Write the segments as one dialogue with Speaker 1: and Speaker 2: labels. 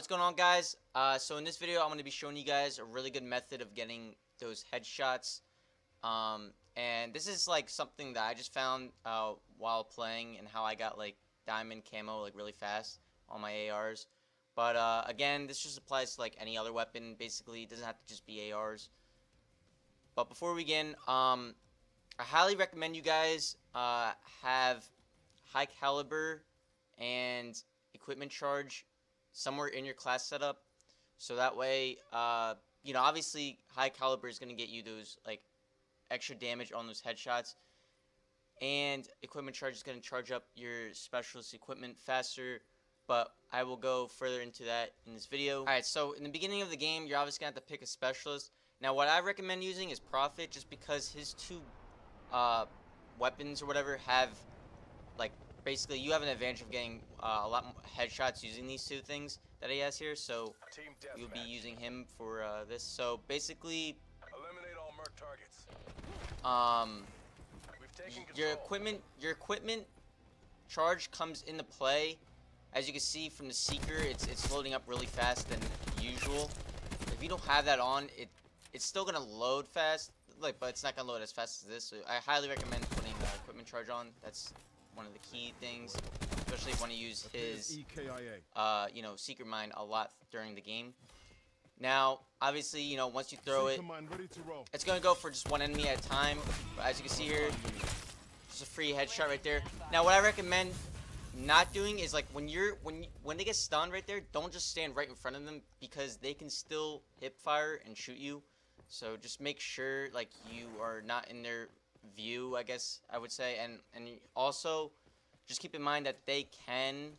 Speaker 1: What's going on, guys? So in this video I'm going to be showing you guys a really good method of getting those headshots. And this is like something that I just found while playing, and how I got like diamond camo like really fast on my ARs. But again, this just applies to like any other weapon. Basically, it doesn't have to just be ARs. But before we begin, I highly recommend you guys have high caliber and equipment charge somewhere in your class setup, so that way you know, obviously high caliber is going to get you those like extra damage on those headshots, and equipment charge is going to charge up your specialist equipment faster, but I will go further into that in this video. Alright, so in the beginning of the game you're obviously going to have to pick a specialist. Now what I recommend using is Prophet, just because his two weapons or whatever have like, basically you have an advantage of getting a lot more headshots using these two things that he has here, so you'll be using him for this. So basically,
Speaker 2: eliminate all merc targets.
Speaker 1: your equipment charge comes into play. As you can see from the Seeker, it's loading up really fast than usual. If you don't have that on, it's still gonna load fast, like, but it's not gonna load as fast as this. So I highly recommend putting equipment charge on. That's one of the key things, especially if you want to use his you know, Seeker Mine a lot during the game. Now obviously, you know, once you throw it, it's gonna go for just one enemy at a time, but as you can see here, just a free headshot right there. Now what I recommend not doing is, like, when they get stunned right there, don't just stand right in front of them, because they can still hip fire and shoot you. So just make sure like you are not in their view, I guess I would say, and also just keep in mind that they can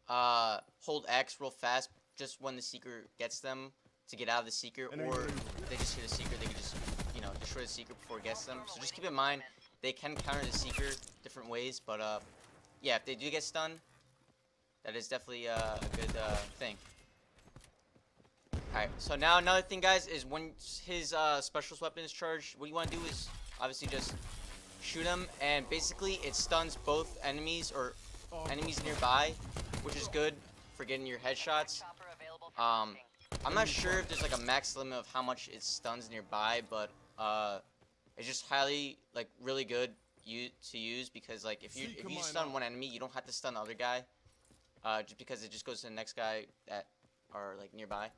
Speaker 1: hold X real fast just when the Seeker gets them to get out of the Seeker, or if they just hit a Seeker, they can just, you know, destroy the Seeker before it gets them. So just keep in mind they can counter the Seeker different ways, but yeah, if they do get stunned, that is definitely a good thing. Alright, so now another thing, guys, is when his specialist weapon is charged, what you want to do is obviously just shoot him, and basically it stuns both enemies or enemies nearby, which is good for getting your headshots. I'm not sure if there's like a max limit of how much it stuns nearby, but it's just highly, like, really good to use, because like if you stun one enemy, you don't have to stun the other guy, just because it just goes to the next guy that are like nearby.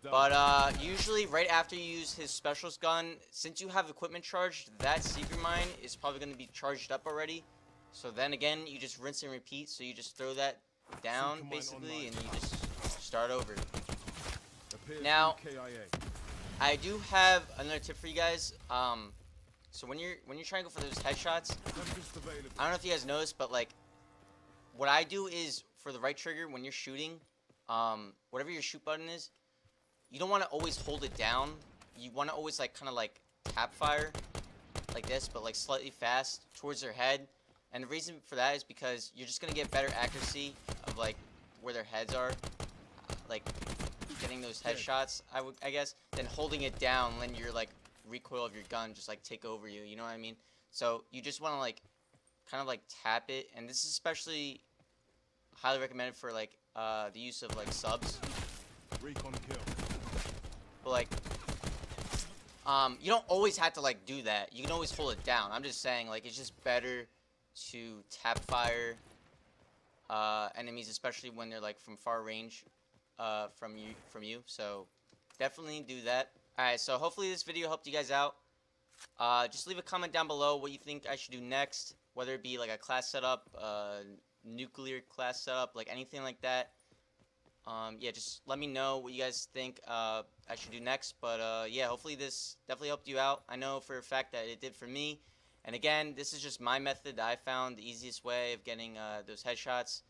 Speaker 1: But usually right after you use his specialist gun, since you have equipment charged, that Seeker Mine is probably going to be charged up already. So then again, you just rinse and repeat. So you just throw that down basically, and you just start over. Now, I do have another tip for you guys. So when you're trying to go for those headshots, I don't know if you guys noticed, but like what I do is, for the right trigger when you're shooting, whatever your shoot button is, you don't want to always hold it down. You want to always like kind of like tap fire like this, but like slightly fast towards their head. And the reason for that is because you're just gonna get better accuracy of like where their heads are, like getting those headshots, I guess, than holding it down when your like recoil of your gun just like take over you. You know what I mean? So you just want to like kind of like tap it, and this is especially highly recommended for like the use of like subs.
Speaker 2: Recon kill.
Speaker 1: But like, you don't always have to like do that. You can always hold it down. I'm just saying, like, it's just better to tap fire enemies, especially when they're like from far range from you. So definitely do that. Alright, so hopefully this video helped you guys out. Just leave a comment down below what you think I should do next, whether it be like a class setup, nuclear class setup, like anything like that. Yeah, just let me know what you guys think I should do next. But yeah, hopefully this definitely helped you out. I know for a fact that it did for me. And again, this is just my method that I found the easiest way of getting those headshots.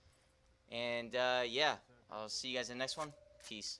Speaker 1: And yeah, I'll see you guys in the next one. Peace.